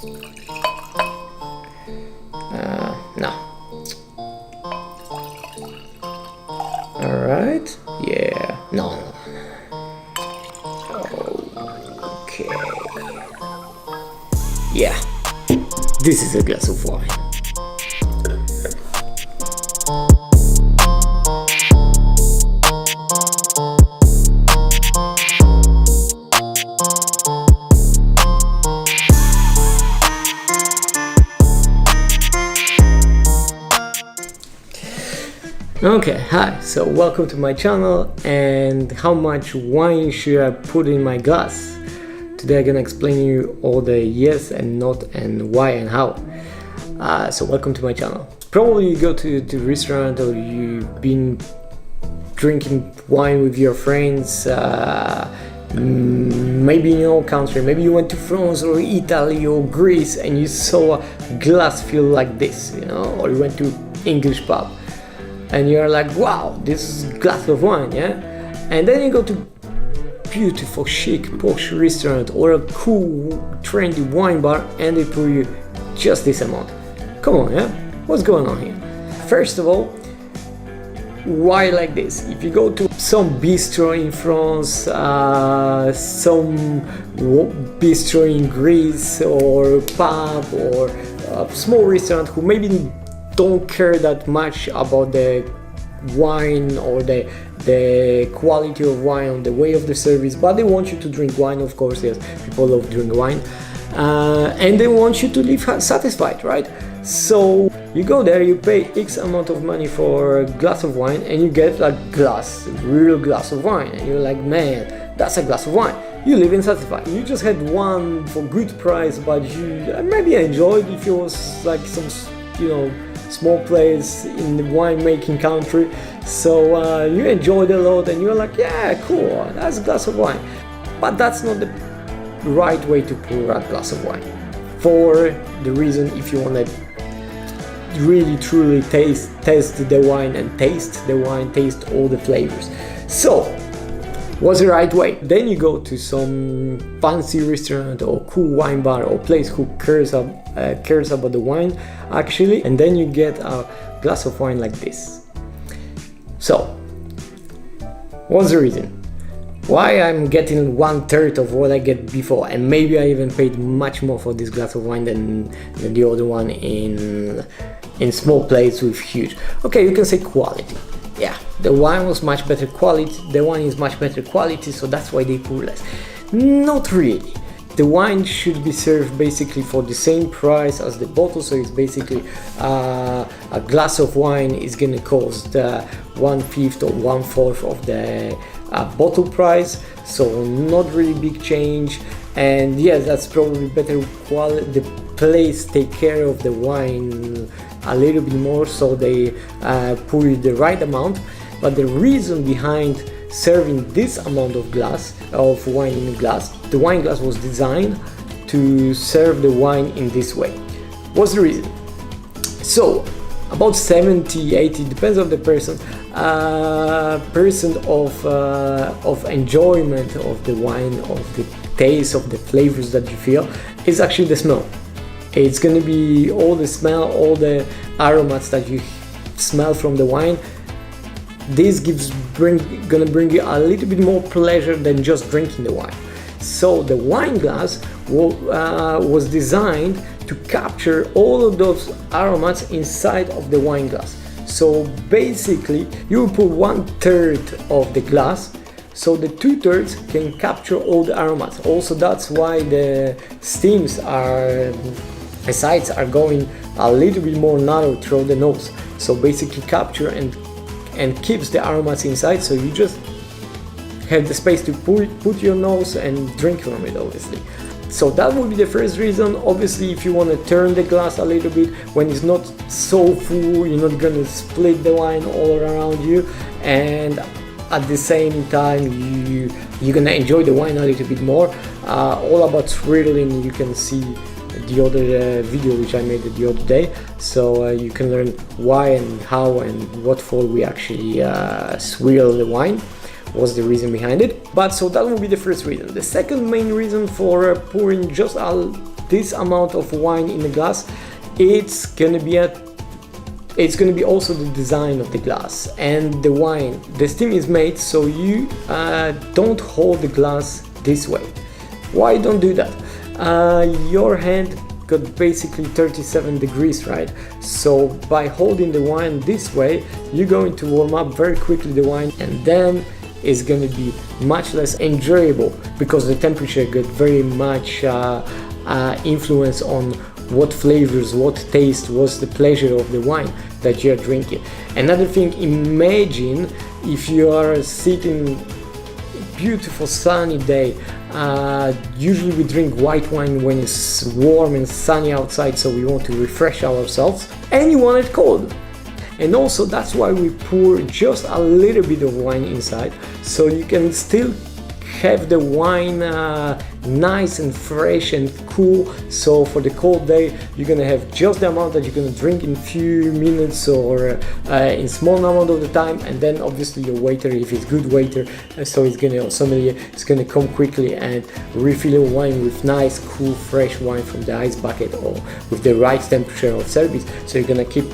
No. Alright. Yeah. No. Okay. Yeah. This is a glass of wine. Okay, hi, so welcome to my channel. And how much wine should I put in my glass? Today I'm gonna explain you all the yes and not and why and how. So welcome to my channel. Probably you go to the restaurant or you've been drinking wine with your friends, maybe in your country, maybe you went to France or Italy or Greece and you saw a glass filled like this, you know, or you went to English pub. And you're like, wow, this is a glass of wine, yeah? And then you go to beautiful, chic, posh restaurant or a cool, trendy wine bar and they pour you just this amount. Come on, yeah? What's going on here? First of all, why like this? If you go to some bistro in France, some bistro in Greece or pub or a small restaurant who maybe don't care that much about the wine or the quality of wine or the way of the service, but they want you to drink wine, of course. Yes, people love drink wine, and they want you to leave satisfied, right? So you go there, you pay X amount of money for a glass of wine and you get a real glass of wine, and you're like, man, that's a glass of wine. You leave satisfied. You just had one for good price, but you maybe enjoyed if it was like some, you know, small place in the winemaking country, so you enjoyed a lot and you're like, yeah, cool, that's a glass of wine. But that's not the right way to pour a glass of wine, for the reason if you want to really truly taste the wine and taste all the flavors. So what's the right way? Then you go to some fancy restaurant or cool wine bar or place who cares about the wine actually, and then you get a glass of wine like this. So what's the reason why I'm getting 1/3 of what I get before, and maybe I even paid much more for this glass of wine than the other one in small plates with huge? Okay, you can say quality. Yeah, the wine was much better quality, the wine is much better quality, so that's why they pour less. Not really. The wine should be served basically for the same price as the bottle, so it's basically a glass of wine is gonna cost 1/5 or 1/4 of the bottle price, so not really big change. And yes, that's probably better quality. The place take care of the wine a little bit more, so they pour you the right amount. But the reason behind serving this amount of wine in a glass, the wine glass was designed to serve the wine in this way. What's the reason? So about 70-80, depends on the person of enjoyment of the wine, of the taste, of the flavors that you feel, is actually the smell. It's gonna be all the smell, all the aromas that you smell from the wine. This gonna bring you a little bit more pleasure than just drinking the wine. So the wine glass was designed to capture all of those aromas inside of the wine glass. So basically you put 1/3 of the glass, so the 2/3 can capture all the aromas. Also, that's why the steams sides are going a little bit more narrow through the nose, so basically capture and keeps the aromas inside, so you just have the space to put your nose and drink from it, obviously. So that would be the first reason. Obviously, if you want to turn the glass a little bit when it's not so full, you're not gonna split the wine all around you, and at the same time you're gonna enjoy the wine a little bit more. All about swirling, you can see the other video which I made the other day, so you can learn why and how and what for we actually swirl the wine. What's the reason behind it? But so that will be the first reason. The second main reason for pouring just a this amount of wine in the glass, it's gonna be also the design of the glass and the wine. The steam is made so you don't hold the glass this way. Why don't do that? Your hand got basically 37 degrees, right? So by holding the wine this way, you're going to warm up very quickly the wine, and then it's going to be much less enjoyable because the temperature got very much influence on what flavors, what taste, what's the pleasure of the wine that you're drinking. Another thing, imagine if you are sitting beautiful sunny day. Usually we drink white wine when it's warm and sunny outside, so we want to refresh ourselves, and you want it cold. And also that's why we pour just a little bit of wine inside, so you can still have the wine nice and fresh and cool. So for the cold day, you're gonna have just the amount that you're gonna drink in few minutes or in small amount of the time, and then obviously your waiter, if it's good waiter, so it's gonna, or somebody is gonna come quickly and refill your wine with nice, cool, fresh wine from the ice bucket or with the right temperature of service. So you're gonna keep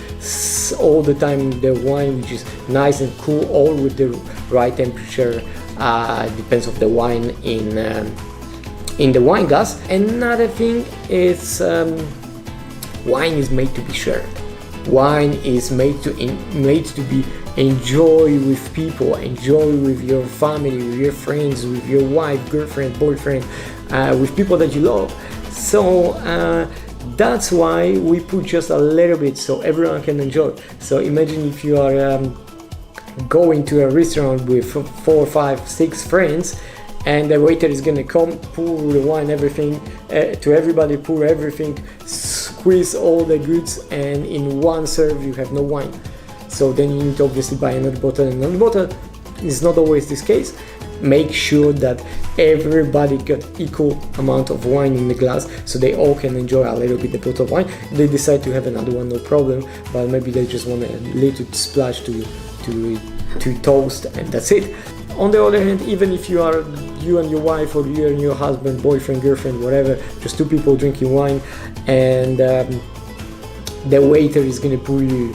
all the time the wine which is nice and cool, all with the right temperature. Depends of the wine in the wine glass. Another thing is wine is made to be shared. Wine is made to be enjoyed with people, enjoy with your family, with your friends, with your wife, girlfriend, boyfriend, with people that you love. So that's why we put just a little bit so everyone can enjoy. So imagine if you are going to a restaurant with 4, 5, 6 friends, and the waiter is gonna come, pour the wine, everything to everybody, pour everything, squeeze all the goods, and in one serve you have no wine. So then you need to obviously buy another bottle and another bottle. It's not always this case. Make sure that everybody got equal amount of wine in the glass, so they all can enjoy a little bit the bottle of wine. They decide to have another one, no problem, but maybe they just want a little splash to toast, and that's it. On the other hand, even if you and your wife, or you and your husband, boyfriend, girlfriend, whatever, just 2 people drinking wine, and the waiter is gonna pour you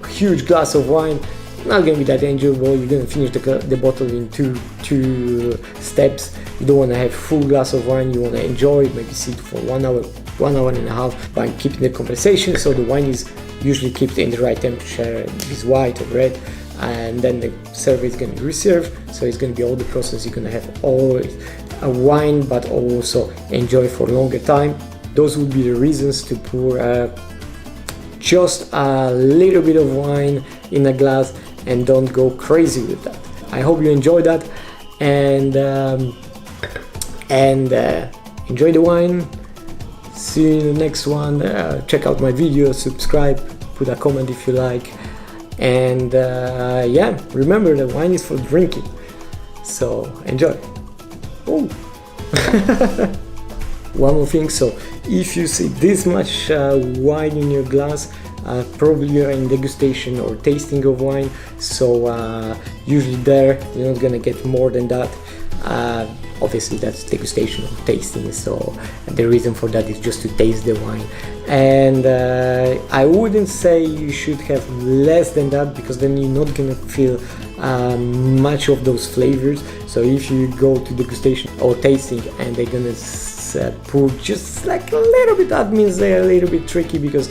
a huge glass of wine, not gonna be that enjoyable. You're gonna finish the bottle in two steps. You don't want to have full glass of wine. You want to enjoy, maybe sit for 1 hour, 1.5 hours by keeping the conversation. So the wine is usually kept in the right temperature, if it's white or red, and then the server is going to reserve. So it's going to be all the process. You're going to have always a wine, but also enjoy for a longer time. Those would be the reasons to pour just a little bit of wine in a glass, and don't go crazy with that. I hope you enjoyed that, and enjoy the wine. See you in the next one. Check out my video, subscribe, put a comment if you like, and yeah, remember that wine is for drinking, so enjoy. Oh. One more thing, so if you see this much wine in your glass, probably you're in degustation or tasting of wine, so usually there you're not gonna get more than that. Obviously that's degustation or tasting, so the reason for that is just to taste the wine, and I wouldn't say you should have less than that, because then you're not gonna feel much of those flavors. So if you go to degustation or tasting and they're gonna pour just like a little bit, that means they're a little bit tricky, because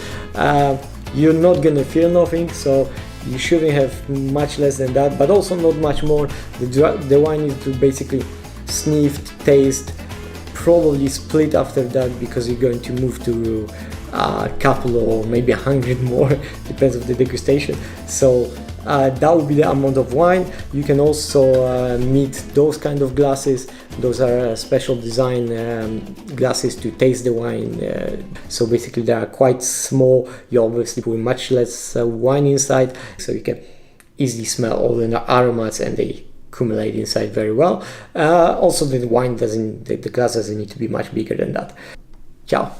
you're not gonna feel nothing, so you shouldn't have much less than that, but also not much more. The wine is to basically sniff, taste, probably split after that, because you're going to move to a couple or maybe 100 more, depends on the degustation. So that would be the amount of wine. You can also meet those kind of glasses. Those are special design glasses to taste the wine. So basically they are quite small. You obviously put much less wine inside, so you can easily smell all the aromas, and they accumulate inside very well. Also the glass doesn't need to be much bigger than that. Ciao.